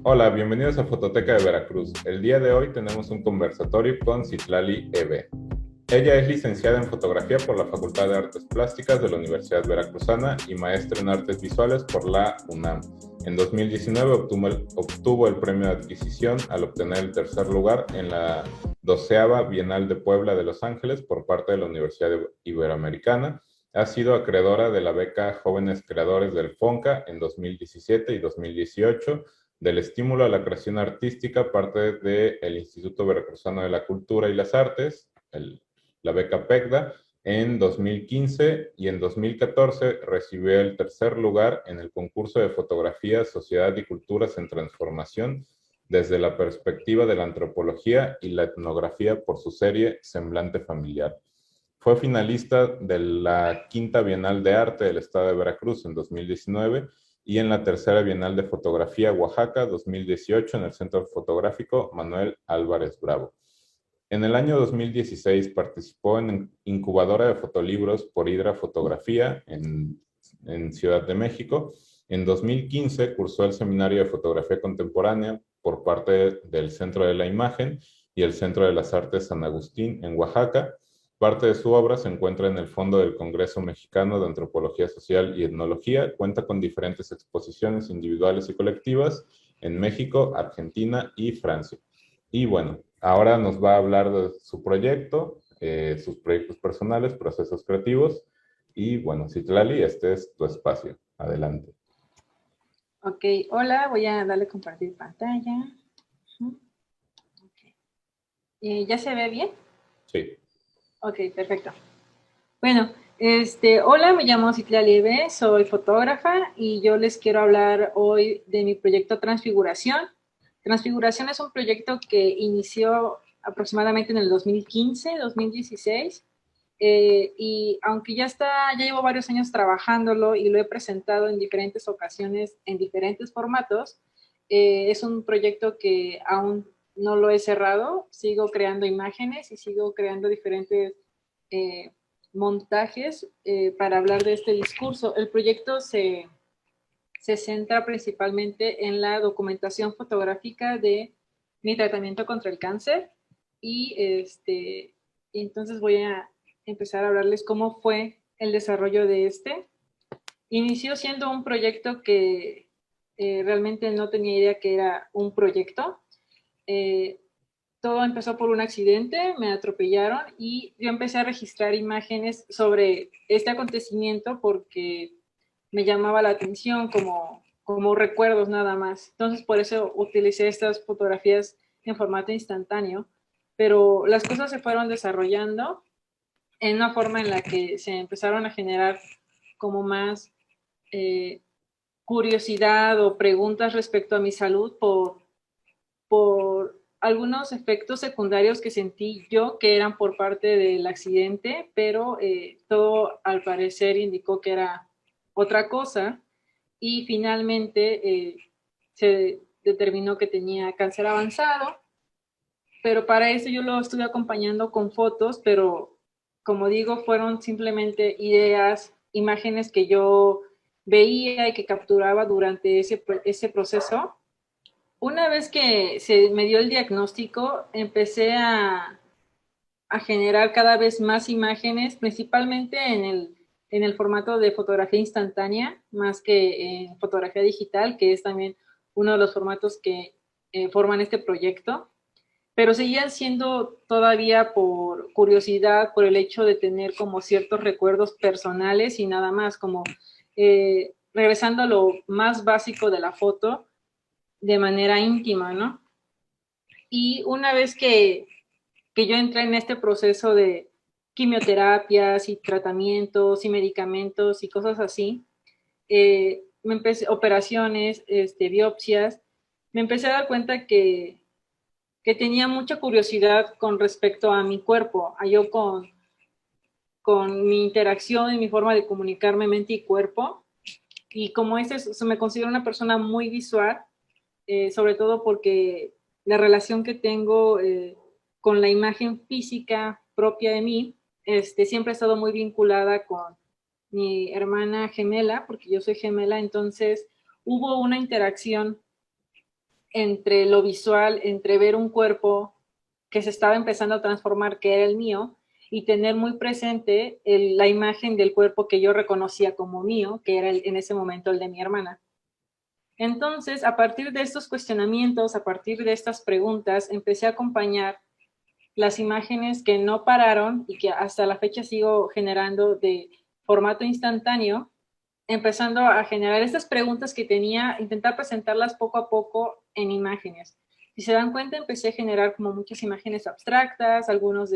Hola, bienvenidos a Fototeca de Veracruz. El día de hoy tenemos un conversatorio con Citlali Ebe. Ella es licenciada en fotografía por la Facultad de Artes Plásticas de la Universidad Veracruzana y maestra en artes visuales por la UNAM. En 2019 obtuvo el premio de adquisición al obtener el tercer lugar en la 12ª Bienal de Puebla de Los Ángeles por parte de la Universidad Iberoamericana. Ha sido acreedora de la beca Jóvenes Creadores del FONCA en 2017 y 2018, del estímulo a la creación artística, parte del Instituto Veracruzano de la Cultura y las Artes, la beca PECDA, en 2015, y en 2014 recibió el tercer lugar en el concurso de fotografía Sociedad y Culturas en Transformación desde la perspectiva de la antropología y la etnografía por su serie Semblante Familiar. Fue finalista de la Quinta Bienal de Arte del Estado de Veracruz en 2019 y en la Tercera Bienal de Fotografía Oaxaca 2018 en el Centro Fotográfico Manuel Álvarez Bravo. En el año 2016 participó en Incubadora de Fotolibros por Hidra Fotografía en Ciudad de México. En 2015 cursó el Seminario de Fotografía Contemporánea por parte del Centro de la Imagen y el Centro de las Artes San Agustín en Oaxaca. Parte de su obra se encuentra en el Fondo del Congreso Mexicano de Antropología Social y Etnología. Cuenta con diferentes exposiciones individuales y colectivas en México, Argentina y Francia. Y bueno, ahora nos va a hablar de su proyecto, sus proyectos personales, procesos creativos. Y bueno, Citlali, este es tu espacio. Adelante. Ok, hola, voy a darle a compartir pantalla. Okay. ¿Ya se ve bien? Sí. Ok, perfecto. Bueno, hola, me llamo Citlali Liebe, soy fotógrafa y yo les quiero hablar hoy de mi proyecto Transfiguración. Transfiguración es un proyecto que inició aproximadamente en el 2015, 2016, y aunque ya llevo varios años trabajándolo y lo he presentado en diferentes ocasiones, en diferentes formatos, es un proyecto que aún no lo he cerrado, sigo creando imágenes y sigo creando diferentes eh, montajes para hablar de este discurso. El proyecto se centra principalmente en la documentación fotográfica de mi tratamiento contra el cáncer y entonces voy a empezar a hablarles cómo fue el desarrollo de este. Inició siendo un proyecto que realmente no tenía idea que era un proyecto. Eh, Todo empezó por un accidente, me atropellaron y yo empecé a registrar imágenes sobre este acontecimiento porque me llamaba la atención como recuerdos nada más. Entonces por eso utilicé estas fotografías en formato instantáneo, pero las cosas se fueron desarrollando en una forma en la que se empezaron a generar como más eh, curiosidad o preguntas respecto a mi salud por algunos efectos secundarios que sentí yo que eran por parte del accidente, pero todo al parecer indicó que era otra cosa y finalmente se determinó que tenía cáncer avanzado, pero para eso yo lo estuve acompañando con fotos, pero como digo, fueron simplemente ideas, imágenes que yo veía y que capturaba durante ese proceso. Una vez que se me dio el diagnóstico, empecé a generar cada vez más imágenes, principalmente en el formato de fotografía instantánea, más que en fotografía digital, que es también uno de los formatos que forman este proyecto. Pero seguían siendo todavía por curiosidad, por el hecho de tener como ciertos recuerdos personales y nada más, como regresando a lo más básico de la foto, de manera íntima, ¿no? Y una vez que yo entré en este proceso de quimioterapias y tratamientos y medicamentos y cosas así, me empecé, operaciones, biopsias, me empecé a dar cuenta que tenía mucha curiosidad con respecto a mi cuerpo, a yo con mi interacción y mi forma de comunicarme mente y cuerpo. Y como me considero una persona muy visual, sobre todo porque la relación que tengo con la imagen física propia de mí, siempre ha estado muy vinculada con mi hermana gemela, porque yo soy gemela, entonces hubo una interacción entre lo visual, entre ver un cuerpo que se estaba empezando a transformar, que era el mío, y tener muy presente la imagen del cuerpo que yo reconocía como mío, que era en ese momento el de mi hermana. Entonces, a partir de estos cuestionamientos, a partir de estas preguntas, empecé a acompañar las imágenes que no pararon y que hasta la fecha sigo generando de formato instantáneo, empezando a generar estas preguntas que tenía, intentar presentarlas poco a poco en imágenes. Si se dan cuenta, empecé a generar como muchas imágenes abstractas, algunos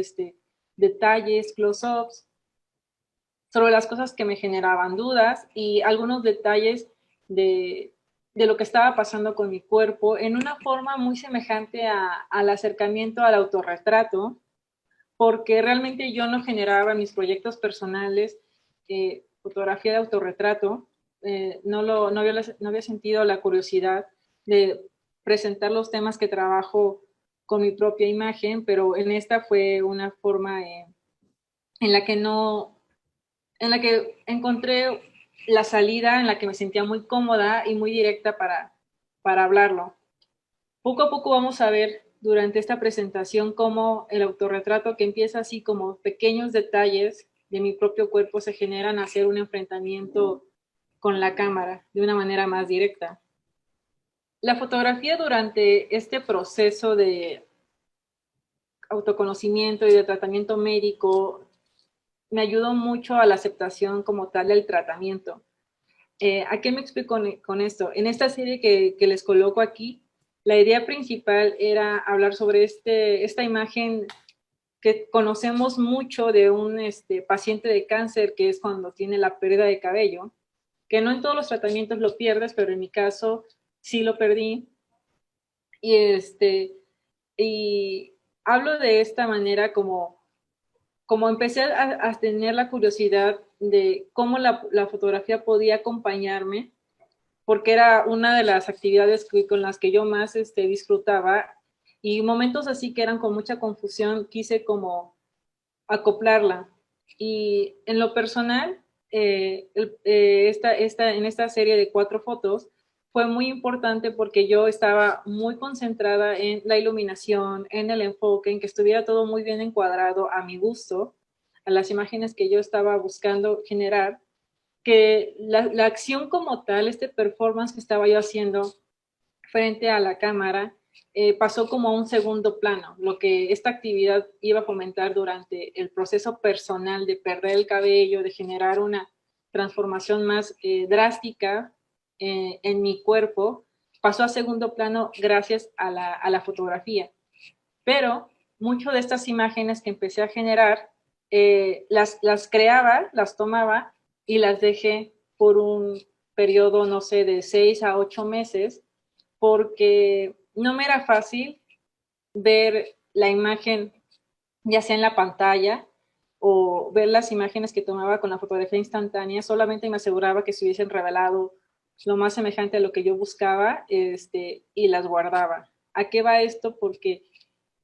detalles, close-ups, sobre las cosas que me generaban dudas y algunos detalles de lo que estaba pasando con mi cuerpo en una forma muy semejante al acercamiento al autorretrato, porque realmente yo no generaba mis proyectos personales fotografía de autorretrato, no había sentido la curiosidad de presentar los temas que trabajo con mi propia imagen, pero en esta fue una forma en la que no, en la que encontré la salida en la que me sentía muy cómoda y muy directa para hablarlo. Poco a poco vamos a ver durante esta presentación cómo el autorretrato, que empieza así como pequeños detalles de mi propio cuerpo, se generan a hacer un enfrentamiento con la cámara de una manera más directa. La fotografía durante este proceso de autoconocimiento y de tratamiento médico me ayudó mucho a la aceptación como tal del tratamiento. ¿A qué me explico con esto? En esta serie que les coloco aquí, la idea principal era hablar sobre esta imagen que conocemos mucho de un paciente de cáncer, que es cuando tiene la pérdida de cabello, que no en todos los tratamientos lo pierdes, pero en mi caso sí lo perdí. Y, y hablo de esta manera como empecé a tener la curiosidad de cómo la fotografía podía acompañarme, porque era una de las actividades con las que yo más disfrutaba, y momentos así que eran con mucha confusión, quise como acoplarla. Y en lo personal, en esta serie de 4 fotos, fue muy importante porque yo estaba muy concentrada en la iluminación, en el enfoque, en que estuviera todo muy bien encuadrado a mi gusto, a las imágenes que yo estaba buscando generar, que la acción como tal, este performance que estaba yo haciendo frente a la cámara, pasó como a un segundo plano, lo que esta actividad iba a fomentar durante el proceso personal de perder el cabello, de generar una transformación más drástica en mi cuerpo, pasó a segundo plano gracias a la fotografía. Pero muchas de estas imágenes que empecé a generar, las creaba, las tomaba y las dejé por un periodo, no sé, de 6 a 8 meses, porque no me era fácil ver la imagen, ya sea en la pantalla o ver las imágenes que tomaba con la fotografía instantánea. Solamente me aseguraba que se hubiesen revelado lo más semejante a lo que yo buscaba, y las guardaba. ¿A qué va esto? Porque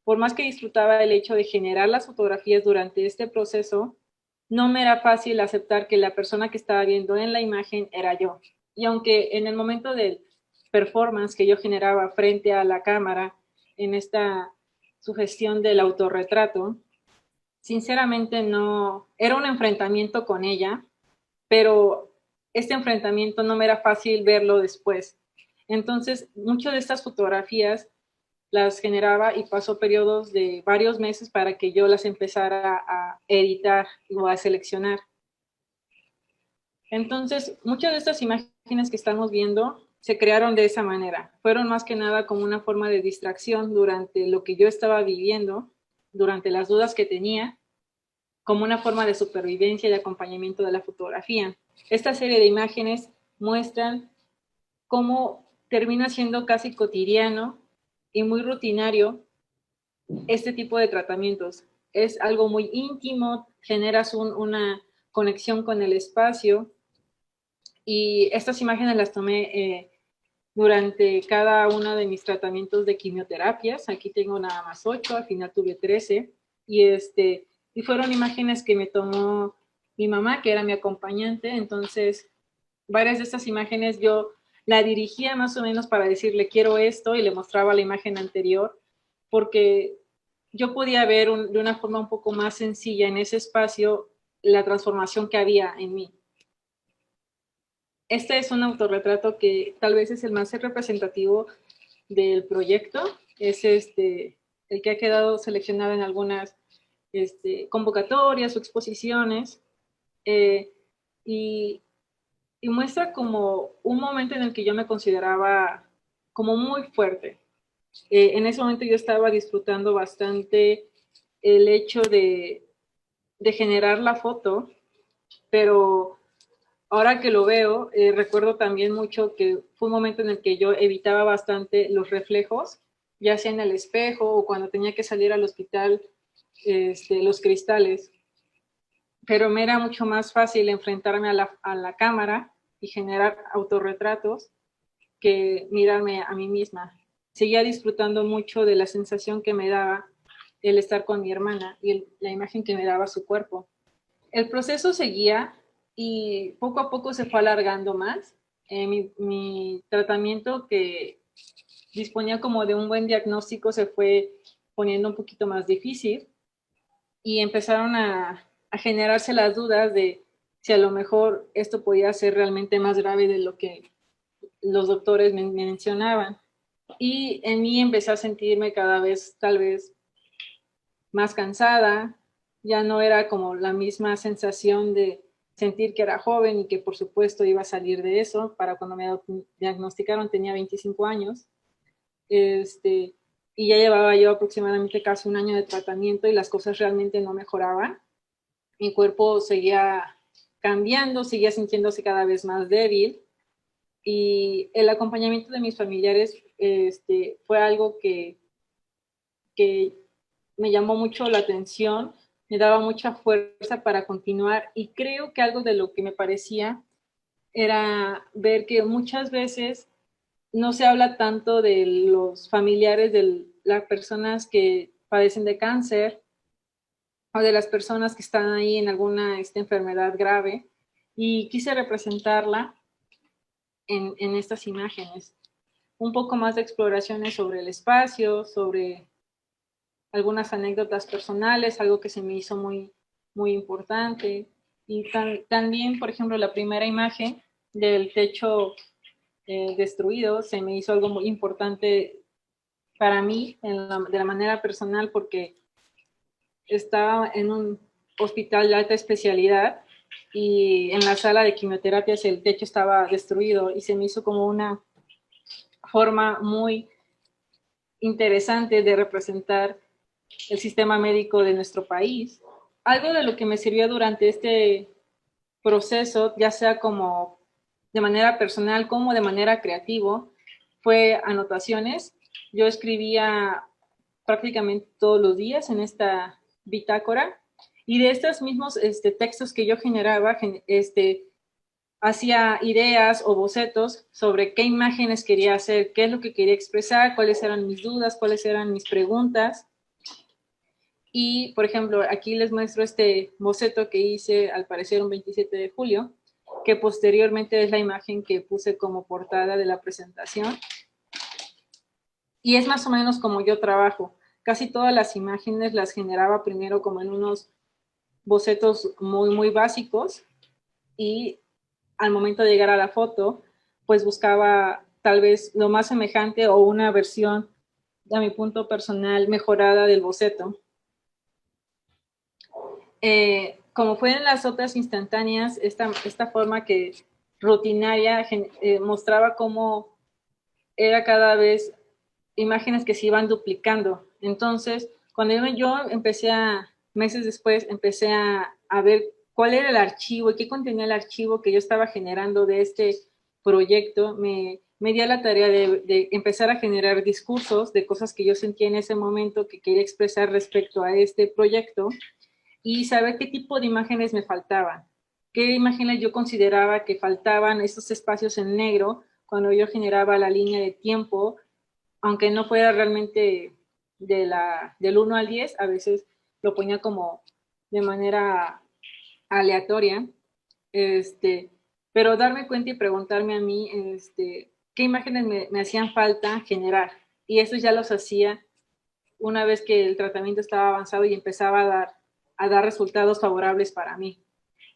por más que disfrutaba el hecho de generar las fotografías durante este proceso, no me era fácil aceptar que la persona que estaba viendo en la imagen era yo. Y aunque en el momento del performance que yo generaba frente a la cámara, en esta sugestión del autorretrato, sinceramente no, era un enfrentamiento con ella, pero este enfrentamiento no me era fácil verlo después. Entonces, muchas de estas fotografías las generaba y pasó periodos de varios meses para que yo las empezara a editar o a seleccionar. Entonces, muchas de estas imágenes que estamos viendo se crearon de esa manera. Fueron más que nada como una forma de distracción durante lo que yo estaba viviendo, durante las dudas que tenía, como una forma de supervivencia y de acompañamiento de la fotografía. Esta serie de imágenes muestran cómo termina siendo casi cotidiano y muy rutinario este tipo de tratamientos. Es algo muy íntimo, generas una conexión con el espacio, y estas imágenes las tomé durante cada uno de mis tratamientos de quimioterapias. Aquí tengo nada más 8, al final tuve 13, y fueron imágenes que me tomó mi mamá, que era mi acompañante. Entonces, varias de estas imágenes yo la dirigía más o menos para decirle quiero esto y le mostraba la imagen anterior, porque yo podía ver de una forma un poco más sencilla en ese espacio la transformación que había en mí. Este es un autorretrato que tal vez es el más representativo del proyecto. Es el que ha quedado seleccionado en algunas convocatorias o exposiciones. Y, y muestra como un momento en el que yo me consideraba como muy fuerte. En ese momento yo estaba disfrutando bastante el hecho de generar la foto, pero ahora que lo veo, recuerdo también mucho que fue un momento en el que yo evitaba bastante los reflejos, ya sea en el espejo o cuando tenía que salir al hospital, los cristales. Pero me era mucho más fácil enfrentarme a la cámara y generar autorretratos que mirarme a mí misma. Seguía disfrutando mucho de la sensación que me daba el estar con mi hermana y la imagen que me daba su cuerpo. El proceso seguía y poco a poco se fue alargando más. Mi tratamiento, que disponía como de un buen diagnóstico, se fue poniendo un poquito más difícil y empezaron a generarse las dudas de si a lo mejor esto podía ser realmente más grave de lo que los doctores me mencionaban. Y en mí empecé a sentirme cada vez, tal vez, más cansada, ya no era como la misma sensación de sentir que era joven y que por supuesto iba a salir de eso. Para cuando me diagnosticaron tenía 25 años, y ya llevaba yo aproximadamente casi un año de tratamiento y las cosas realmente no mejoraban. Mi cuerpo seguía cambiando, seguía sintiéndose cada vez más débil y el acompañamiento de mis familiares fue algo que me llamó mucho la atención, me daba mucha fuerza para continuar y creo que algo de lo que me parecía era ver que muchas veces no se habla tanto de los familiares de las personas que padecen de cáncer o de las personas que están ahí en alguna enfermedad grave y quise representarla en estas imágenes. Un poco más de exploraciones sobre el espacio, sobre algunas anécdotas personales, algo que se me hizo muy, muy importante. Y también, por ejemplo, la primera imagen del techo destruido se me hizo algo muy importante para mí de la manera personal porque estaba en un hospital de alta especialidad y en la sala de quimioterapias el techo estaba destruido y se me hizo como una forma muy interesante de representar el sistema médico de nuestro país. Algo de lo que me sirvió durante este proceso, ya sea como de manera personal como de manera creativa, fue anotaciones. Yo escribía prácticamente todos los días en esta bitácora y de estos mismos textos que yo generaba, hacía ideas o bocetos sobre qué imágenes quería hacer, qué es lo que quería expresar, cuáles eran mis dudas, cuáles eran mis preguntas. Y, por ejemplo, aquí les muestro este boceto que hice, al parecer, un 27 de julio, que posteriormente es la imagen que puse como portada de la presentación. Y es más o menos como yo trabajo. Casi todas las imágenes las generaba primero como en unos bocetos muy, muy básicos y al momento de llegar a la foto, pues buscaba tal vez lo más semejante o una versión, a mi punto personal, mejorada del boceto. Como fue en las otras instantáneas, esta forma que rutinaria mostraba cómo era cada vez imágenes que se iban duplicando. Entonces, cuando yo empecé meses después, empecé a ver cuál era el archivo y qué contenía el archivo que yo estaba generando de este proyecto, me di a la tarea de empezar a generar discursos de cosas que yo sentía en ese momento que quería expresar respecto a este proyecto y saber qué tipo de imágenes me faltaban, qué imágenes yo consideraba que faltaban, esos espacios en negro, cuando yo generaba la línea de tiempo, aunque no fuera realmente del 1 al 10, a veces lo ponía como de manera aleatoria, pero darme cuenta y preguntarme a mí, qué imágenes me hacían falta generar. Y eso ya los hacía una vez que el tratamiento estaba avanzado y empezaba a dar resultados favorables para mí.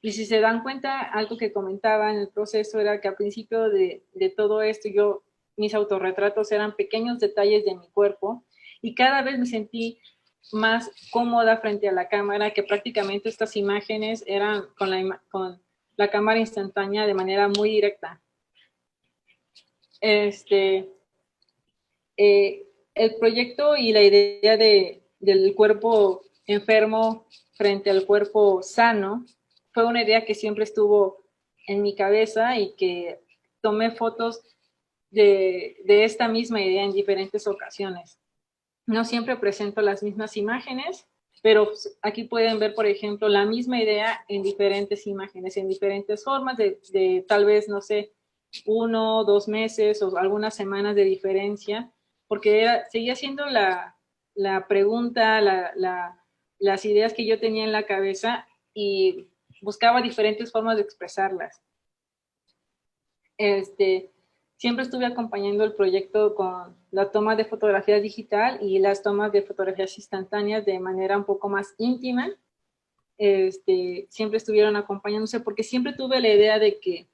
Y si se dan cuenta, algo que comentaba en el proceso era que al principio de todo esto, mis autorretratos eran pequeños detalles de mi cuerpo y cada vez me sentí más cómoda frente a la cámara, que prácticamente estas imágenes eran con la cámara instantánea de manera muy directa. Este, el proyecto y la idea del cuerpo enfermo frente al cuerpo sano fue una idea que siempre estuvo en mi cabeza y que tomé fotos de esta misma idea en diferentes ocasiones. No siempre presento las mismas imágenes, pero aquí pueden ver, por ejemplo, la misma idea en diferentes imágenes, en diferentes formas, de tal vez, no sé, 1 o 2 meses o algunas semanas de diferencia, porque seguía siendo la pregunta, las ideas que yo tenía en la cabeza y buscaba diferentes formas de expresarlas. Siempre estuve acompañando el proyecto con la toma de fotografía digital y las tomas de fotografías instantáneas de manera un poco más íntima. Siempre estuvieron acompañándose porque siempre tuve la idea de que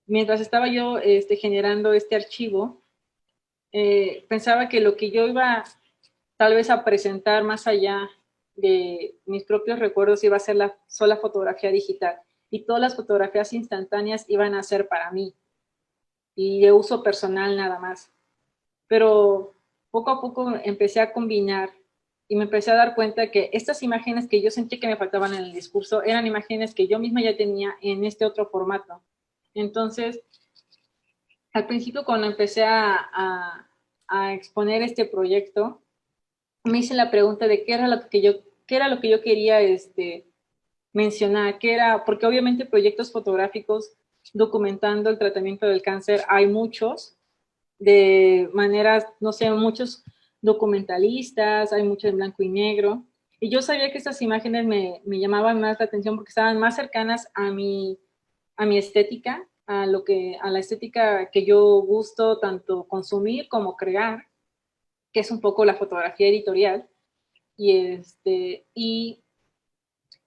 mientras estaba yo generando este archivo, pensaba que lo que yo iba tal vez a presentar más allá de mis propios recuerdos iba a ser la sola fotografía digital y todas las fotografías instantáneas iban a ser para mí y de uso personal nada más. Pero poco a poco empecé a combinar y me empecé a dar cuenta que estas imágenes que yo sentí que me faltaban en el discurso eran imágenes que yo misma ya tenía en este otro formato. Entonces, al principio cuando empecé a exponer este proyecto, me hice la pregunta de qué era lo que yo quería mencionar, qué era, porque obviamente proyectos fotográficos documentando el tratamiento del cáncer hay muchos, de maneras, no sé, muchos documentalistas, hay muchos en blanco y negro, y yo sabía que estas imágenes me llamaban más la atención porque estaban más cercanas a mi estética, a la estética que yo gusto tanto consumir como crear, que es un poco la fotografía editorial. Y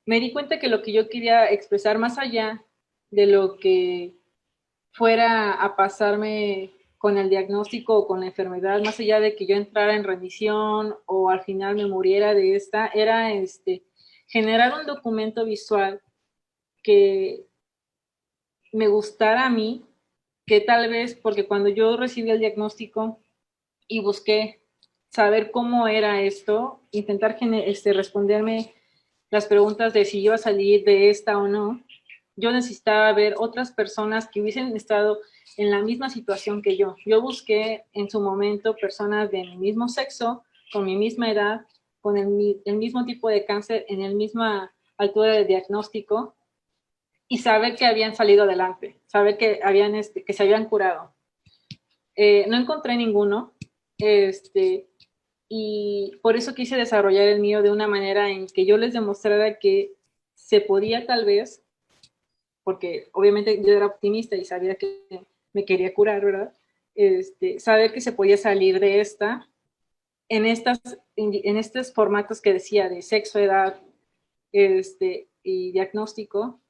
me di cuenta que lo que yo quería expresar más allá de lo que fuera a pasarme con el diagnóstico o con la enfermedad, más allá de que yo entrara en remisión o al final me muriera de esta, era generar un documento visual que me gustara a mí, que tal vez, porque cuando yo recibí el diagnóstico y busqué saber cómo era esto, intentar responderme las preguntas de si iba a salir de esta o no, yo necesitaba ver otras personas que hubiesen estado en la misma situación que yo. Yo busqué en su momento personas de mi mismo sexo, con mi misma edad, con el mismo tipo de cáncer, en la misma altura de diagnóstico, y saber que habían salido adelante, saber que, que se habían curado. No encontré ninguno, y por eso quise desarrollar el mío de una manera en que yo les demostrara que se podía tal vez, porque obviamente yo era optimista y sabía que me quería curar, ¿verdad? Saber que se podía salir de esta en estos formatos que decía de sexo, edad y diagnóstico,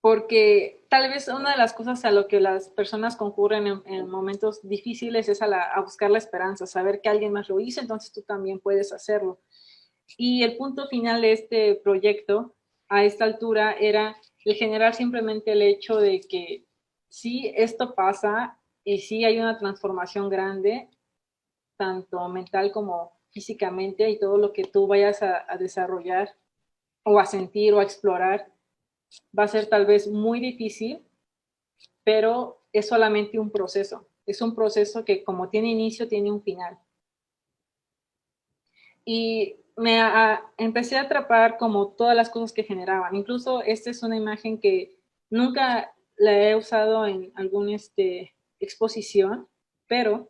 porque tal vez una de las cosas a lo que las personas concurren en momentos difíciles es a buscar la esperanza, saber que alguien más lo hizo, entonces tú también puedes hacerlo. Y el punto final de este proyecto a esta altura era el generar simplemente el hecho de que sí, esto pasa y sí hay una transformación grande, tanto mental como físicamente, y todo lo que tú vayas a desarrollar o a sentir o a explorar va a ser tal vez muy difícil, pero es solamente un proceso. Es un proceso que como tiene inicio, tiene un final. Y empecé a atrapar como todas las cosas que generaban. Incluso esta es una imagen que nunca la he usado en alguna exposición, pero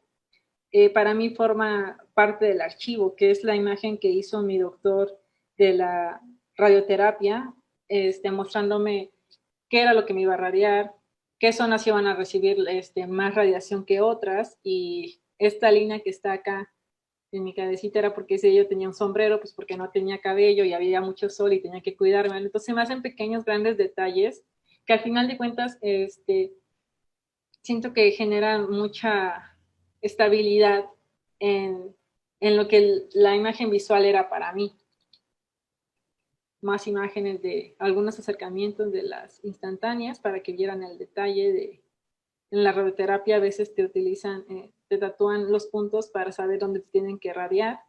para mí forma parte del archivo, que es la imagen que hizo mi doctor de la radioterapia, mostrándome qué era lo que me iba a radiar, qué zonas iban a recibir más radiación que otras, y esta línea que está acá en mi cabecita era porque si yo tenía un sombrero, pues porque no tenía cabello y había mucho sol y tenía que cuidarme. Entonces me hacen pequeños, grandes detalles que al final de cuentas siento que generan mucha estabilidad en, en lo que la imagen visual era para mí. Más imágenes de algunos acercamientos de las instantáneas para que vieran el detalle de, en la radioterapia a veces te utilizan, te tatúan los puntos para saber dónde te tienen que radiar.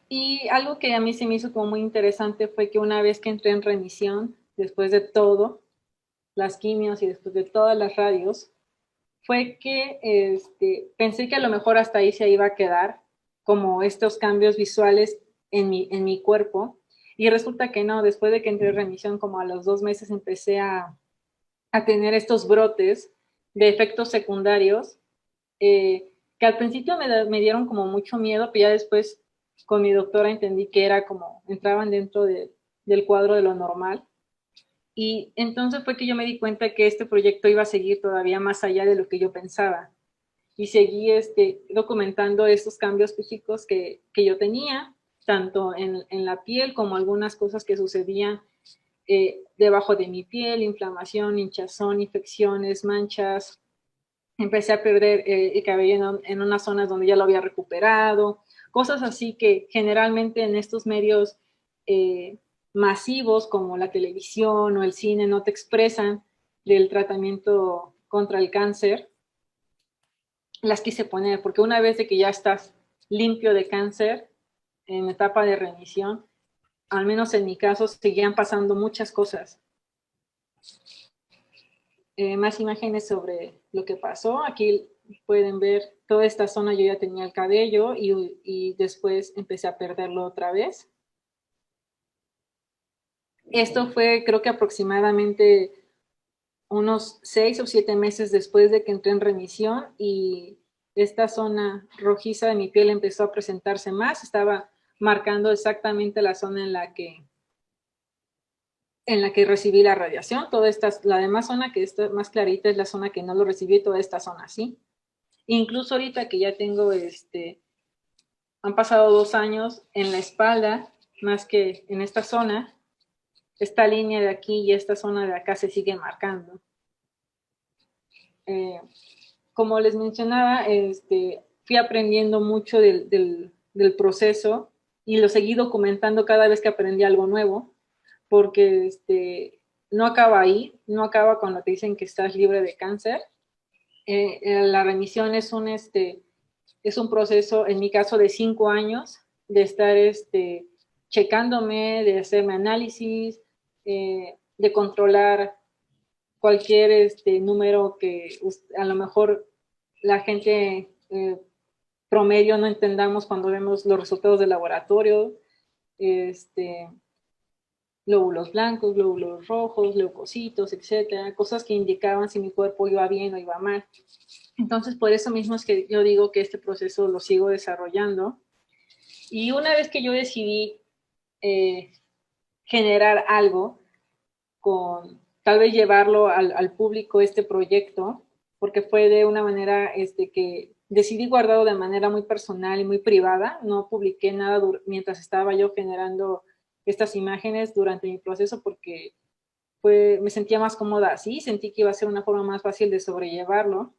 Y algo que a mí se me hizo como muy interesante fue que una vez que entré en remisión, después de todo, las quimios y después de todas las radios, fue que pensé que a lo mejor hasta ahí se iba a quedar, como estos cambios visuales en mi cuerpo, y resulta que no. Después de que entré en remisión, como a los 2 meses empecé a tener estos brotes de efectos secundarios, que al principio me dieron como mucho miedo, pero ya después con mi doctora entendí que era como, entraban dentro del cuadro de lo normal. Y entonces fue que yo me di cuenta que este proyecto iba a seguir todavía más allá de lo que yo pensaba. Y seguí documentando estos cambios físicos que yo tenía, tanto en la piel como algunas cosas que sucedían debajo de mi piel: inflamación, hinchazón, infecciones, manchas. Empecé a perder el cabello en unas zonas donde ya lo había recuperado, cosas así que generalmente en estos medios eh, masivos como la televisión o el cine no te expresan del tratamiento contra el cáncer. Las quise poner porque una vez de que ya estás limpio de cáncer, en etapa de remisión, al menos en mi caso, seguían pasando muchas cosas. Más imágenes sobre lo que pasó. Aquí pueden ver toda esta zona. Yo ya tenía el cabello y después empecé a perderlo otra vez. Esto fue, creo que aproximadamente unos 6 o 7 meses después de que entré en remisión, y esta zona rojiza de mi piel empezó a presentarse más. Estaba marcando exactamente la zona en la que recibí la radiación. Toda esta, la demás zona que está más clarita es la zona que no lo recibí, toda esta zona sí. Incluso ahorita que ya tengo, han pasado 2 años en la espalda, más que en esta zona, esta línea de aquí y esta zona de acá se sigue marcando. Como les mencionaba, fui aprendiendo mucho del proceso y lo seguí documentando cada vez que aprendí algo nuevo, porque no acaba ahí, no acaba cuando te dicen que estás libre de cáncer. La remisión es un proceso, en mi caso, de 5 años, de estar checándome, de hacerme análisis, de controlar cualquier número que a lo mejor la gente promedio no entendamos cuando vemos los resultados del laboratorio. Glóbulos blancos, glóbulos rojos, leucocitos, etcétera, cosas que indicaban si mi cuerpo iba bien o iba mal. Entonces, por eso mismo es que yo digo que este proceso lo sigo desarrollando. Y una vez que yo decidí generar algo, con tal vez llevarlo al público, este proyecto, porque fue de una manera que decidí guardarlo de manera muy personal y muy privada. No publiqué nada mientras estaba yo generando estas imágenes durante mi proceso, porque me sentía más cómoda así, sentí que iba a ser una forma más fácil de sobrellevarlo.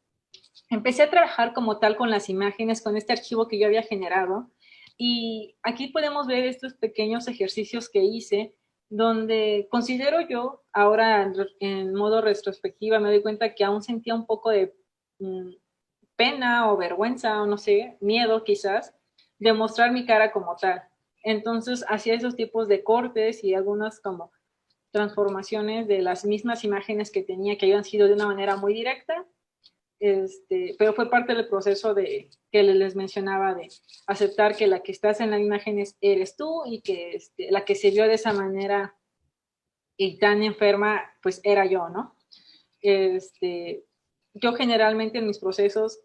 Empecé a trabajar como tal con las imágenes, con este archivo que yo había generado, y aquí podemos ver estos pequeños ejercicios que hice, donde considero yo, ahora en modo retrospectiva, me doy cuenta que aún sentía un poco de pena o vergüenza, o no sé, miedo quizás, de mostrar mi cara como tal. Entonces hacía esos tipos de cortes y algunas como transformaciones de las mismas imágenes que tenía, que habían sido de una manera muy directa. Pero fue parte del proceso de que les mencionaba, de aceptar que la que estás en la imagen eres tú, y que la que se vio de esa manera y tan enferma, pues era yo, ¿no? Yo generalmente en mis procesos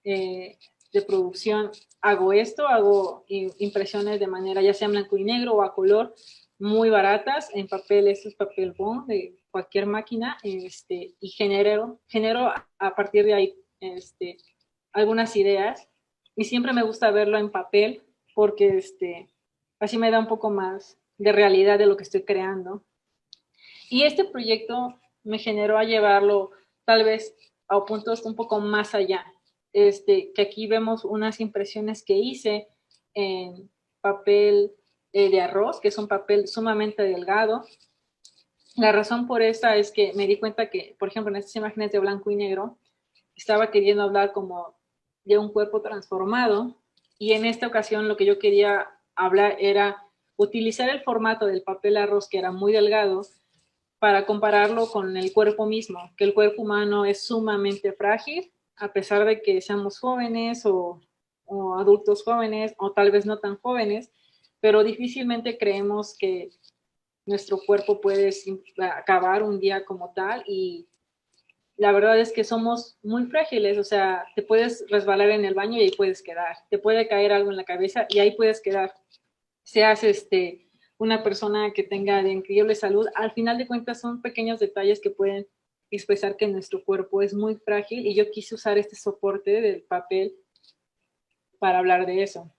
de producción hago esto, hago impresiones de manera ya sea en blanco y negro o a color, muy baratas en papel, esto es papel bond de cualquier máquina, y genero a partir de ahí algunas ideas, y siempre me gusta verlo en papel porque así me da un poco más de realidad de lo que estoy creando. Y este proyecto me generó a llevarlo tal vez a puntos un poco más allá. Que aquí vemos unas impresiones que hice en papel de arroz, que es un papel sumamente delgado. La razón por esta es que me di cuenta que, por ejemplo, en estas imágenes de blanco y negro, estaba queriendo hablar como de un cuerpo transformado, y en esta ocasión lo que yo quería hablar era utilizar el formato del papel arroz, que era muy delgado, para compararlo con el cuerpo mismo, que el cuerpo humano es sumamente frágil, a pesar de que seamos jóvenes o adultos jóvenes, o tal vez no tan jóvenes, pero difícilmente creemos que nuestro cuerpo puede acabar un día como tal, y la verdad es que somos muy frágiles. O sea, te puedes resbalar en el baño y ahí puedes quedar, te puede caer algo en la cabeza y ahí puedes quedar, seas una persona que tenga de increíble salud. Al final de cuentas son pequeños detalles que pueden expresar que nuestro cuerpo es muy frágil, y yo quise usar este soporte del papel para hablar de eso.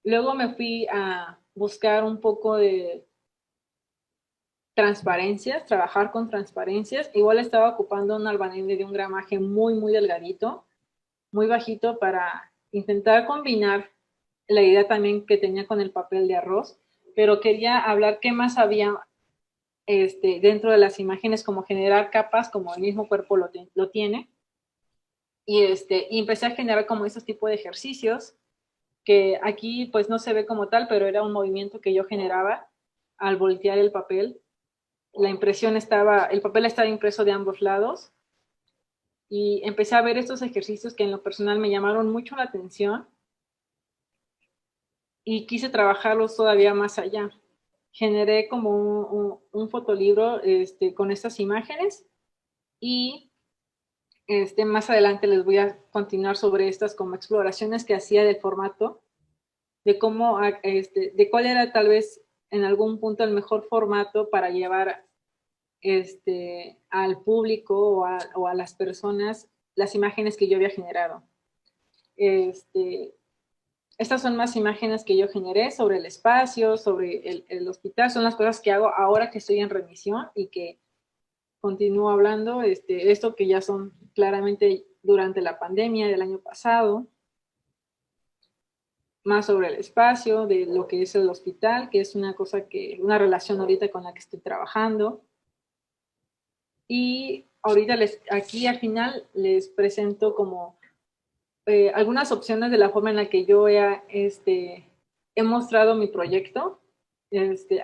Luego me fui a buscar un poco de transparencias, trabajar con transparencias. Igual estaba ocupando un albanende de un gramaje muy, muy delgadito, muy bajito, para intentar combinar la idea también que tenía con el papel de arroz, pero quería hablar qué más había dentro de las imágenes, como generar capas como el mismo cuerpo lo tiene. Y empecé a generar como esos tipos de ejercicios, que aquí pues no se ve como tal, pero era un movimiento que yo generaba al voltear el papel. El papel estaba impreso de ambos lados, y empecé a ver estos ejercicios que en lo personal me llamaron mucho la atención, y quise trabajarlos todavía más allá. Generé como un fotolibro con estas imágenes, y más adelante les voy a continuar sobre estas como exploraciones que hacía del formato, de cómo, de cuál era tal vez en algún punto el mejor formato para llevar al público o a las personas las imágenes que yo había generado. Estas son más imágenes que yo generé sobre el espacio, sobre el hospital. Son las cosas que hago ahora que estoy en remisión y que continúo hablando. Esto que ya son claramente durante la pandemia del año pasado. Más sobre el espacio, de lo que es el hospital, que es una relación ahorita con la que estoy trabajando. Y ahorita aquí al final les presento como algunas opciones de la forma en la que yo he mostrado mi proyecto.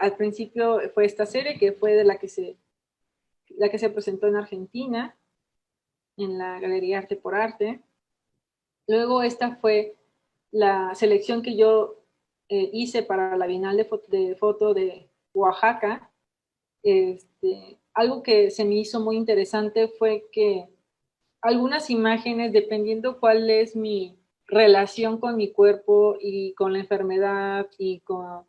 Al principio fue esta serie que fue de la que se presentó en Argentina, en la Galería Arte por Arte. Luego esta fue la selección que yo hice para la Bienal de Foto de Oaxaca. Algo que se me hizo muy interesante fue que algunas imágenes, dependiendo cuál es mi relación con mi cuerpo y con la enfermedad y con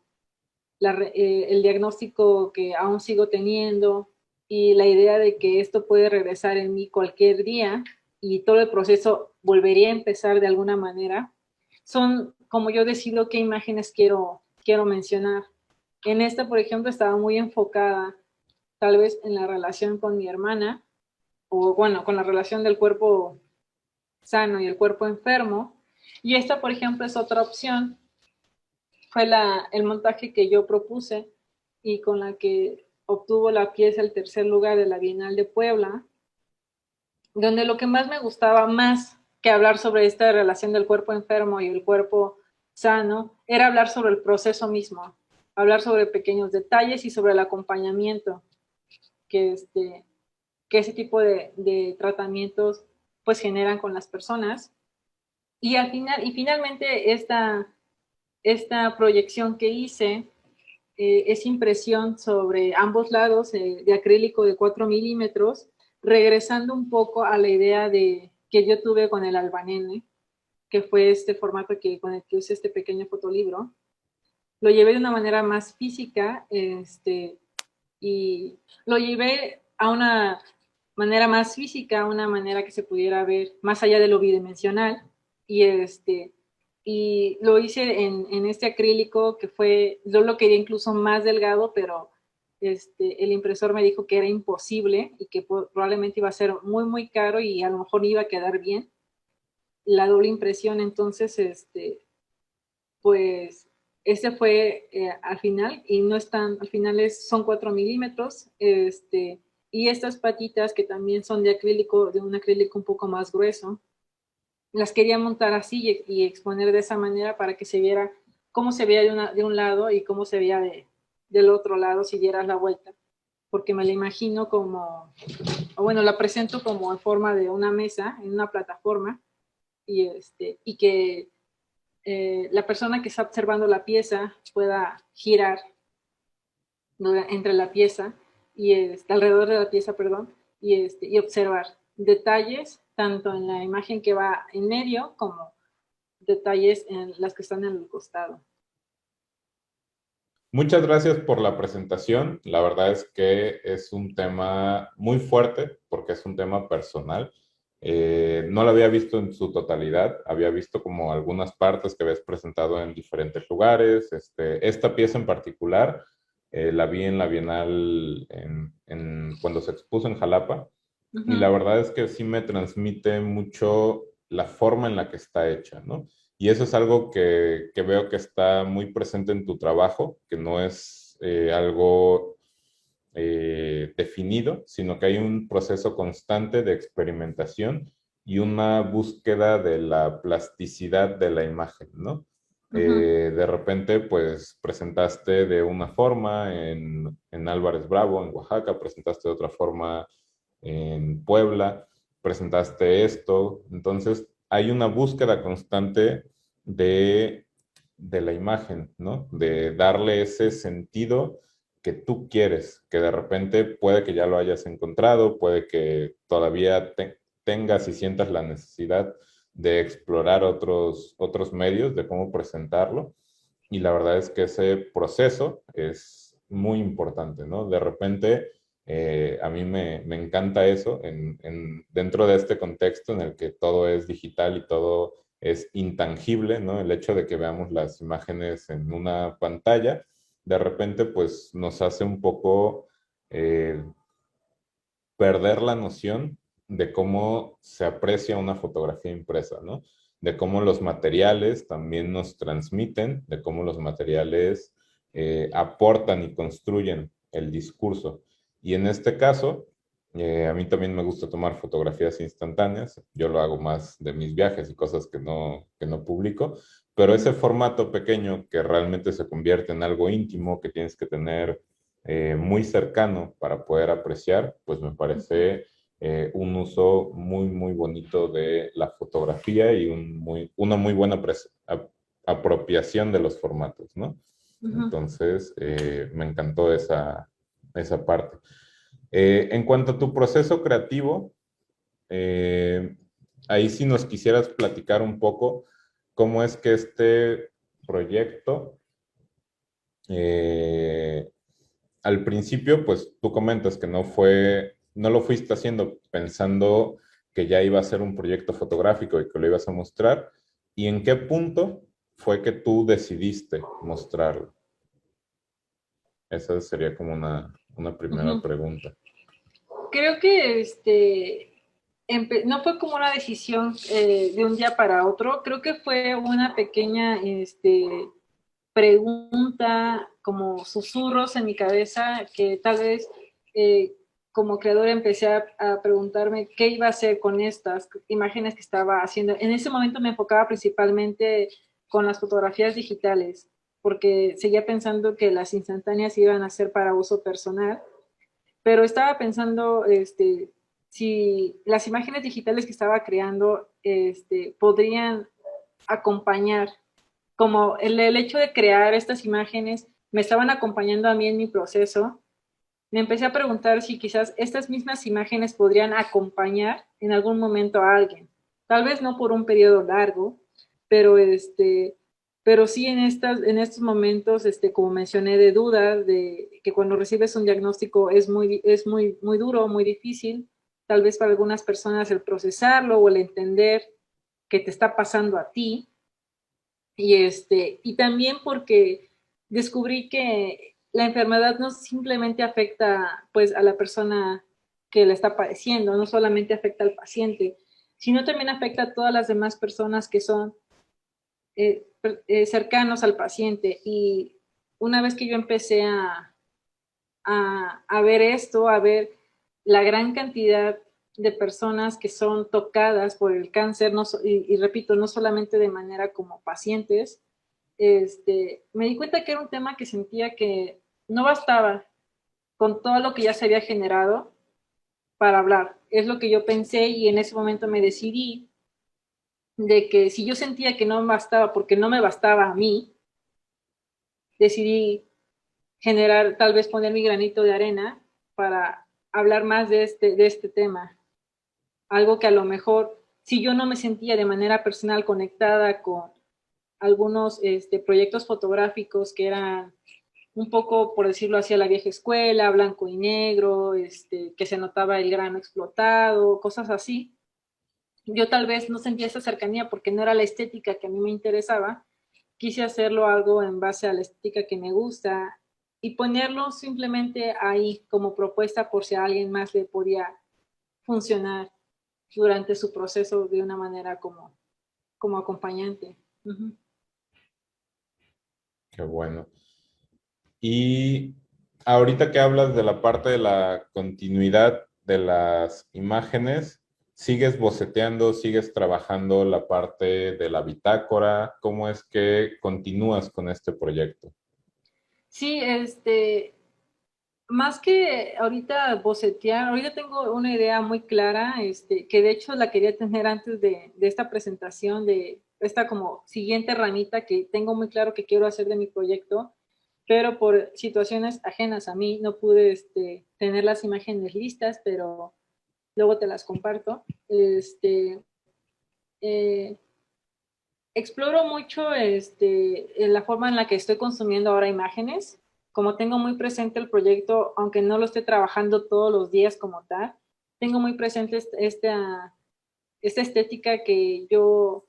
el diagnóstico que aún sigo teniendo, y la idea de que esto puede regresar en mí cualquier día y todo el proceso volvería a empezar de alguna manera, son como yo decido qué imágenes quiero mencionar. En esta, por ejemplo, estaba muy enfocada tal vez en la relación con mi hermana, o bueno, con la relación del cuerpo sano y el cuerpo enfermo. Y esta, por ejemplo, es otra opción. Fue el montaje que yo propuse y con la que obtuvo la pieza el tercer lugar de la Bienal de Puebla, donde lo que más me gustaba, más que hablar sobre esta relación del cuerpo enfermo y el cuerpo sano, era hablar sobre el proceso mismo, hablar sobre pequeños detalles y sobre el acompañamiento que, que ese tipo de tratamientos pues generan con las personas. Y finalmente esta proyección que hice es impresión sobre ambos lados de acrílico de 4 milímetros, regresando un poco a la idea que yo tuve con el albanene, que fue este formato con el que usé este pequeño fotolibro. lo llevé de una manera más física, y lo llevé a una manera más física, una manera que se pudiera ver más allá de lo bidimensional, y y lo hice en este acrílico que fue, yo lo quería incluso más delgado, pero el impresor me dijo que era imposible y que probablemente iba a ser muy, muy caro y a lo mejor no iba a quedar bien la doble impresión. Entonces, pues este fue al final, y no están, al final son 4 milímetros, y estas patitas que también son de acrílico, de un acrílico un poco más grueso, las quería montar así y exponer de esa manera para que se viera cómo se veía de un lado y cómo se veía del otro lado si dieras la vuelta, porque me la imagino como, o bueno, la presento como en forma de una mesa, en una plataforma, y que la persona que está observando la pieza pueda girar entre la pieza y alrededor de la pieza, perdón, y observar detalles tanto en la imagen que va en medio como detalles en las que están en el costado. Muchas gracias por la presentación. La verdad es que es un tema muy fuerte porque es un tema personal. No lo había visto en su totalidad, había visto como algunas partes que habías presentado en diferentes lugares. Esta pieza en particular la vi en la Bienal cuando se expuso en Jalapa, Uh y la -huh. verdad es que sí me transmite mucho la forma en la que está hecha, ¿no? Y eso es algo que veo que está muy presente en tu trabajo, que no es algo definido, sino que hay un proceso constante de experimentación y una búsqueda de la plasticidad de la imagen, ¿no? Uh -huh. De repente, pues presentaste de una forma en Álvarez Bravo, en Oaxaca, presentaste de otra forma en Puebla, presentaste esto. Entonces, hay una búsqueda constante de, de la imagen, ¿no? De darle ese sentido que tú quieres, que de repente puede que ya lo hayas encontrado, puede que todavía tengas y sientas la necesidad de explorar otros medios de cómo presentarlo. Y la verdad es que ese proceso es muy importante, ¿no? De repente, a mí me encanta eso dentro de este contexto en el que todo es digital y todo es intangible, ¿no? El hecho de que veamos las imágenes en una pantalla, de repente, pues nos hace un poco eh, perder la noción de cómo se aprecia una fotografía impresa, ¿no? De cómo los materiales también nos transmiten, de cómo los materiales aportan y construyen el discurso. Y en este caso, a mí también me gusta tomar fotografías instantáneas. Yo lo hago más de mis viajes y cosas que no publico, pero Uh ese -huh. formato pequeño que realmente se convierte en algo íntimo, que tienes que tener muy cercano para poder apreciar, pues me Uh -huh. parece un uso muy, muy bonito de la fotografía y una muy buena apropiación de los formatos, ¿no? Uh -huh. Entonces, me encantó esa parte. En cuanto a tu proceso creativo, eh, ahí sí nos quisieras platicar un poco cómo es que este proyecto al principio, pues tú comentas que no lo fuiste haciendo pensando que ya iba a ser un proyecto fotográfico y que lo ibas a mostrar. ¿Y en qué punto fue que tú decidiste mostrarlo? Esa sería como una Uh primera -huh. pregunta. Creo que no fue como una decisión de un día para otro, creo que fue una pequeña pregunta, como susurros en mi cabeza, que tal vez como creadora empecé a preguntarme qué iba a hacer con estas imágenes que estaba haciendo. En ese momento me enfocaba principalmente con las fotografías digitales, porque seguía pensando que las instantáneas iban a ser para uso personal, pero estaba pensando si las imágenes digitales que estaba creando podrían acompañar, como el hecho de crear estas imágenes me estaban acompañando a mí en mi proceso. Me empecé a preguntar si quizás estas mismas imágenes podrían acompañar en algún momento a alguien, tal vez no por un periodo largo, pero pero sí en estos momentos, como mencioné, de dudas, de que cuando recibes un diagnóstico es muy duro, muy difícil, tal vez para algunas personas el procesarlo o el entender que te está pasando a ti. Y también porque descubrí que la enfermedad no simplemente afecta pues a la persona que la está padeciendo, no solamente afecta al paciente, sino también afecta a todas las demás personas que son cercanos al paciente. Y una vez que yo empecé a ver esto, a ver la gran cantidad de personas que son tocadas por el cáncer, no, y repito, no solamente de manera como pacientes, me di cuenta que era un tema que sentía que no bastaba con todo lo que ya se había generado para hablar. Es lo que yo pensé y en ese momento me decidí de que si yo sentía que no me bastaba porque no me bastaba a mí, decidí generar, tal vez poner mi granito de arena para hablar más de este tema. Algo que a lo mejor, si yo no me sentía de manera personal conectada con algunos proyectos fotográficos que eran un poco, por decirlo así, a la vieja escuela, blanco y negro, que se notaba el grano explotado, cosas así. Yo tal vez no sentía esa cercanía porque no era la estética que a mí me interesaba. Quise hacerlo algo en base a la estética que me gusta y ponerlo simplemente ahí como propuesta por si a alguien más le podía funcionar durante su proceso de una manera como acompañante. Uh-huh. Qué bueno. Y ahorita que hablas de la parte de la continuidad de las imágenes, ¿sigues boceteando, sigues trabajando la parte de la bitácora? ¿Cómo es que continúas con este proyecto? Sí, más que ahorita bocetear, ahorita tengo una idea muy clara, que de hecho la quería tener antes de esta presentación, de esta como siguiente ramita que tengo muy claro que quiero hacer de mi proyecto, pero por situaciones ajenas a mí no pude tener las imágenes listas, pero luego te las comparto. Eh, Exploro mucho en la forma en la que estoy consumiendo ahora imágenes. Como tengo muy presente el proyecto, aunque no lo esté trabajando todos los días como tal, tengo muy presente esta estética que yo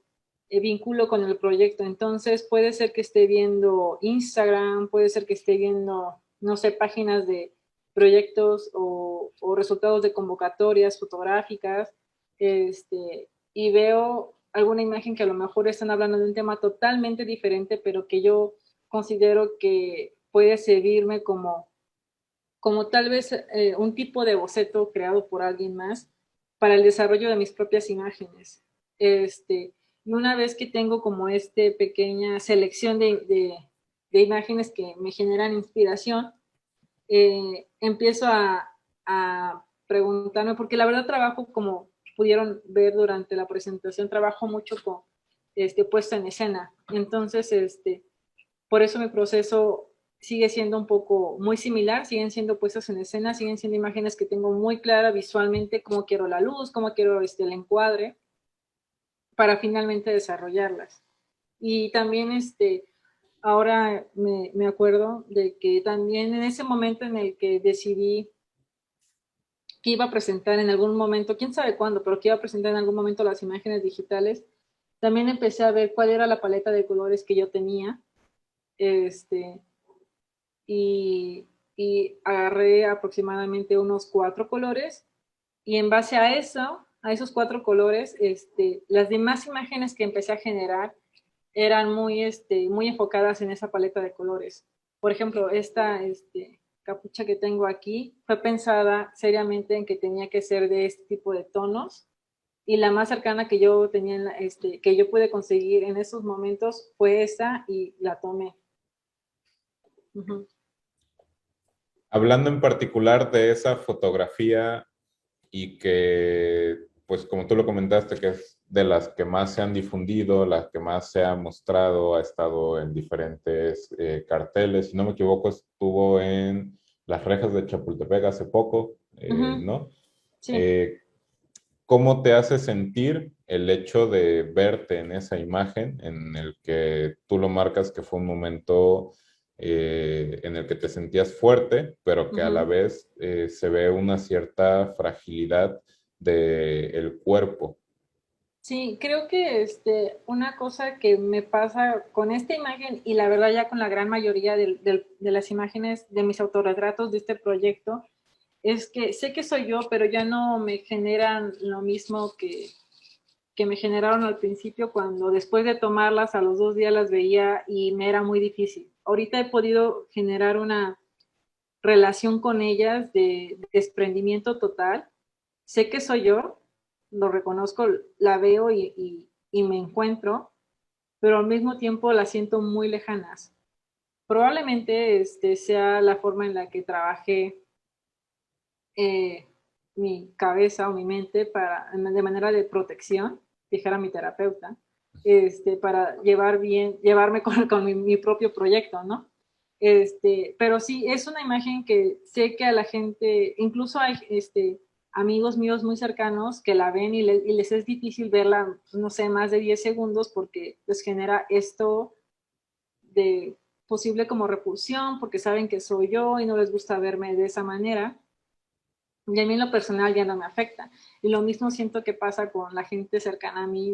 vinculo con el proyecto. Entonces puede ser que esté viendo Instagram, puede ser que esté viendo, no sé, páginas de proyectos o resultados de convocatorias fotográficas, y veo alguna imagen que a lo mejor están hablando de un tema totalmente diferente, pero que yo considero que puede servirme como tal vez un tipo de boceto creado por alguien más para el desarrollo de mis propias imágenes. Y una vez que tengo como pequeña selección de imágenes que me generan inspiración, empiezo a preguntarme, porque la verdad trabajo, como pudieron ver durante la presentación, trabajo mucho con puesta en escena. Entonces, por eso mi proceso sigue siendo un poco muy similar, siguen siendo puestas en escena, siguen siendo imágenes que tengo muy clara visualmente cómo quiero la luz, cómo quiero el encuadre, para finalmente desarrollarlas. Y también ahora me acuerdo de que también en ese momento en el que decidí que iba a presentar en algún momento, quién sabe cuándo, pero que iba a presentar en algún momento las imágenes digitales, también empecé a ver cuál era la paleta de colores que yo tenía, este, y, y agarré aproximadamente unos 4 colores, y en base a eso, a esos 4 colores, las demás imágenes que empecé a generar eran muy enfocadas en esa paleta de colores. Por ejemplo, esta capucha que tengo aquí fue pensada seriamente en que tenía que ser de este tipo de tonos, y la más cercana que yo tenía, que yo pude conseguir en esos momentos fue esa y la tomé. Uh-huh. Hablando en particular de esa fotografía y que, pues como tú lo comentaste, que es de las que más se han difundido, las que más se ha mostrado, ha estado en diferentes carteles, si no me equivoco, estuvo en Las Rejas de Chapultepec hace poco, Uh-huh. ¿no? Sí. Eh, ¿cómo te hace sentir el hecho de verte en esa imagen en el que tú lo marcas que fue un momento en el que te sentías fuerte, pero que a la Ujú. vez se ve una cierta fragilidad del cuerpo? Sí, creo que una cosa que me pasa con esta imagen y la verdad ya con la gran mayoría de las imágenes de mis autorretratos de este proyecto es que sé que soy yo, pero ya no me generan lo mismo que me generaron al principio cuando después de tomarlas a los 2 días las veía y me era muy difícil. Ahorita he podido generar una relación con ellas de desprendimiento total. Sé que soy yo, lo reconozco, la veo y me encuentro, pero al mismo tiempo las siento muy lejanas. Probablemente sea la forma en la que trabajé eh, mi cabeza o mi mente de manera de protección, dijera mi terapeuta, para llevarme con mi propio proyecto, ¿no? Pero sí, es una imagen que sé que a la gente, incluso hay amigos míos muy cercanos que la ven y les es difícil verla, no sé, más de 10 segundos porque les genera esto de posible como repulsión, porque saben que soy yo y no les gusta verme de esa manera. Y a mí en lo personal ya no me afecta. Y lo mismo siento que pasa con la gente cercana a mí,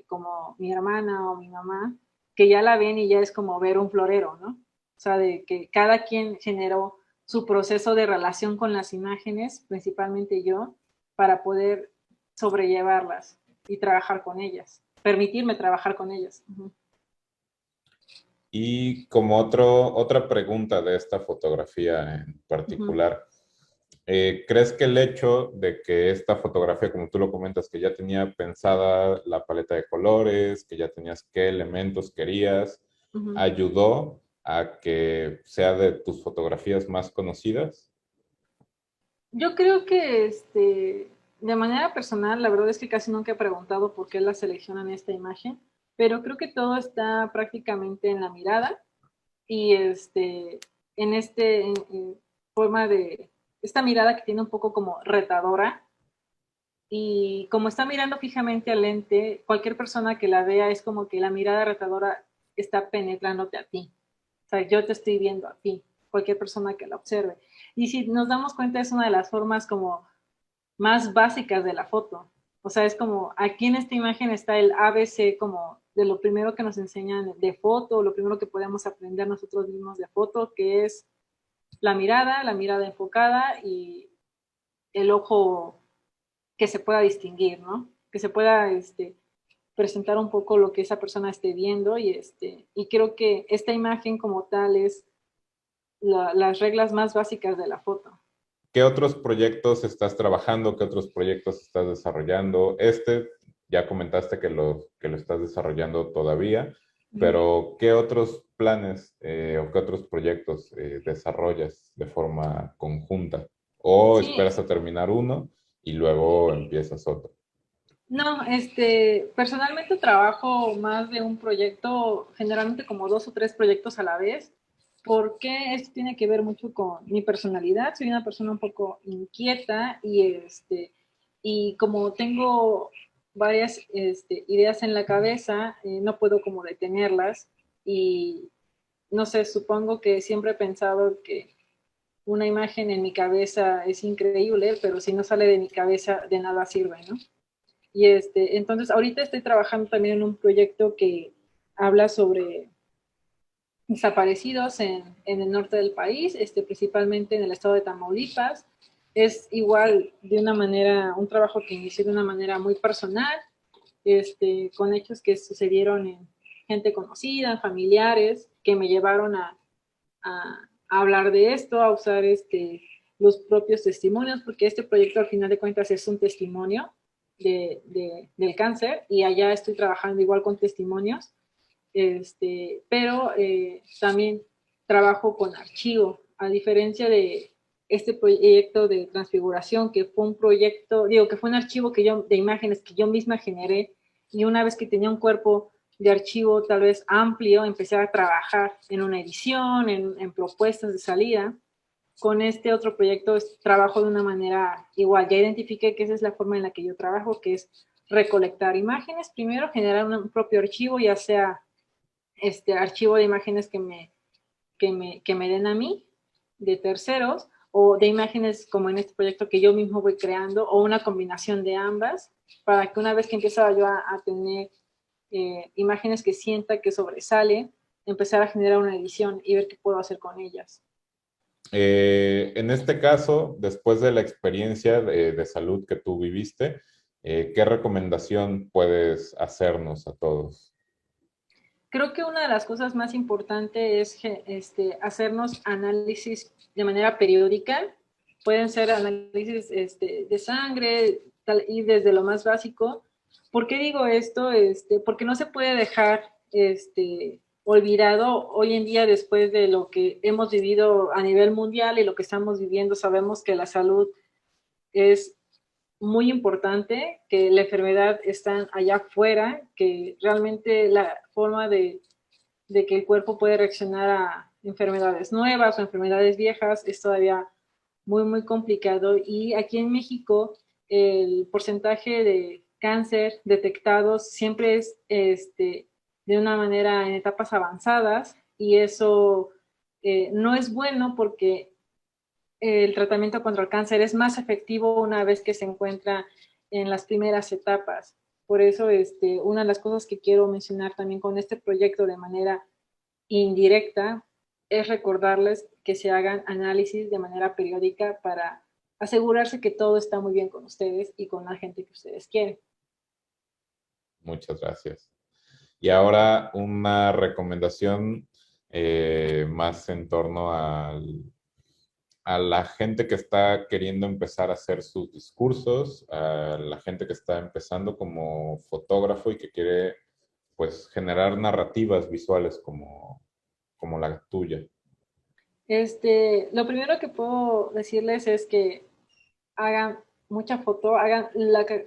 como mi hermana o mi mamá, que ya la ven y ya es como ver un florero, ¿no? O sea, de que cada quien generó su proceso de relación con las imágenes, principalmente yo, para poder sobrellevarlas y trabajar con ellas, permitirme trabajar con ellas. Uh -huh. Y como otra pregunta de esta fotografía en Uh -huh. particular, ¿crees que el hecho de que esta fotografía, como tú lo comentas, que ya tenía pensada la paleta de colores, que ya tenías qué elementos querías, Uh -huh. ayudó a que sea de tus fotografías más conocidas? Yo creo que de manera personal, la verdad es que casi nunca he preguntado por qué la seleccionan esta imagen, pero creo que todo está prácticamente en la mirada y en forma de esta mirada que tiene un poco como retadora y como está mirando fijamente al lente, cualquier persona que la vea es como que la mirada retadora está penetrándote a ti. O sea, yo te estoy viendo a ti, cualquier persona que la observe. Y si nos damos cuenta, es una de las formas como más básicas de la foto. O sea, es como, aquí en esta imagen está el ABC como de lo primero que nos enseñan de foto, lo primero que podemos aprender nosotros mismos de foto, que es la mirada enfocada y el ojo que se pueda distinguir, ¿no? Que se pueda presentar un poco lo que esa persona esté viendo y creo que esta imagen como tal es las reglas más básicas de la foto. ¿Qué otros proyectos estás trabajando? ¿Qué otros proyectos estás desarrollando? Ya comentaste que lo estás desarrollando todavía, Uh -huh. pero ¿qué otros planes o qué otros proyectos desarrollas de forma conjunta? ¿O Sí, esperas a terminar uno y luego empiezas otro? no, personalmente trabajo más de un proyecto, generalmente como 2 o 3 proyectos a la vez, porque esto tiene que ver mucho con mi personalidad. Soy una persona un poco inquieta y como tengo varias ideas en la cabeza, no puedo como detenerlas y no sé, supongo que siempre he pensado que una imagen en mi cabeza es increíble, pero si no sale de mi cabeza de nada sirve, ¿no? Y entonces ahorita estoy trabajando también en un proyecto que habla sobre desaparecidos en el norte del país, principalmente en el estado de Tamaulipas. Es igual de una manera, un trabajo que inicié de una manera muy personal, con hechos que sucedieron en gente conocida, familiares, que me llevaron a hablar de esto, a usar los propios testimonios, porque este proyecto al final de cuentas es un testimonio del cáncer y allá estoy trabajando igual con testimonios, pero también trabajo con archivo, a diferencia de este proyecto de transfiguración, que fue un proyecto, digo, que fue un archivo de imágenes que yo misma generé y una vez que tenía un cuerpo de archivo tal vez amplio, empecé a trabajar en una edición, en propuestas de salida. con este otro proyecto trabajo de una manera igual. Ya identifiqué que esa es la forma en la que yo trabajo, que es recolectar imágenes, primero generar un propio archivo, ya sea archivo de imágenes que me den a mí, de terceros, o de imágenes como en este proyecto que yo mismo voy creando, o una combinación de ambas, para que una vez que empiezo yo a tener imágenes que sienta que sobresale, empezar a generar una edición y ver qué puedo hacer con ellas. En este caso, después de la experiencia de salud que tú viviste, ¿qué recomendación puedes hacernos a todos? Creo que una de las cosas más importantes es hacernos análisis de manera periódica. Pueden ser análisis de sangre, y desde lo más básico. ¿Por qué digo esto? Porque no se puede dejar olvidado hoy en día, después de lo que hemos vivido a nivel mundial y lo que estamos viviendo. Sabemos que la salud es muy importante, que la enfermedad está allá afuera, que realmente la forma de que el cuerpo puede reaccionar a enfermedades nuevas o enfermedades viejas es todavía muy, muy complicado. Y aquí en México el porcentaje de cáncer detectados siempre es de una manera en etapas avanzadas, y eso no es bueno, porque el tratamiento contra el cáncer es más efectivo una vez que se encuentra en las primeras etapas. Por eso, una de las cosas que quiero mencionar también con este proyecto de manera indirecta es recordarles que se hagan análisis de manera periódica para asegurarse que todo está muy bien con ustedes y con la gente que ustedes quieren. Muchas gracias. Y ahora una recomendación más en torno a la gente que está queriendo empezar a hacer sus discursos, a la gente que está empezando como fotógrafo y que quiere pues generar narrativas visuales como la tuya. Lo primero que puedo decirles es que hagan mucha foto, hagan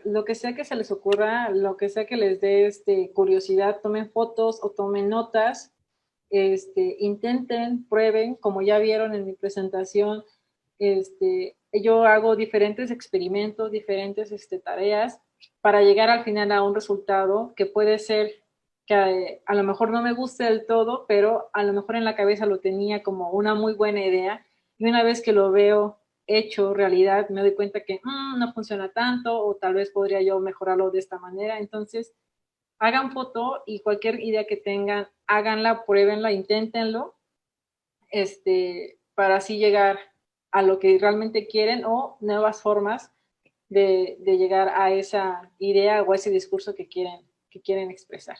lo que sea que se les ocurra, lo que sea que les dé curiosidad, tomen fotos o tomen notas, intenten, prueben. Como ya vieron en mi presentación, yo hago diferentes experimentos, diferentes tareas, para llegar al final a un resultado que puede ser que a lo mejor no me guste del todo, pero a lo mejor en la cabeza lo tenía como una muy buena idea, y una vez que lo veo hecho realidad, me doy cuenta que no funciona tanto, o tal vez podría yo mejorarlo de esta manera. Entonces, hagan foto, y cualquier idea que tengan, háganla, pruébenla, inténtenlo, para así llegar a lo que realmente quieren, o nuevas formas de llegar a esa idea o a ese discurso que quieren expresar.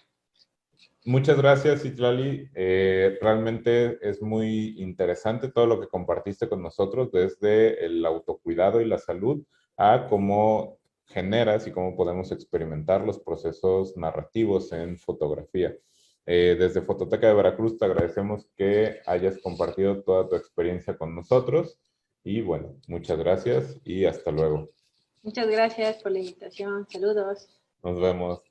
Muchas gracias, Citlali. Realmente es muy interesante todo lo que compartiste con nosotros, desde el autocuidado y la salud a cómo generas y cómo podemos experimentar los procesos narrativos en fotografía. Desde Fototeca de Veracruz te agradecemos que hayas compartido toda tu experiencia con nosotros y bueno, muchas gracias y hasta luego. Muchas gracias por la invitación. Saludos. Nos vemos.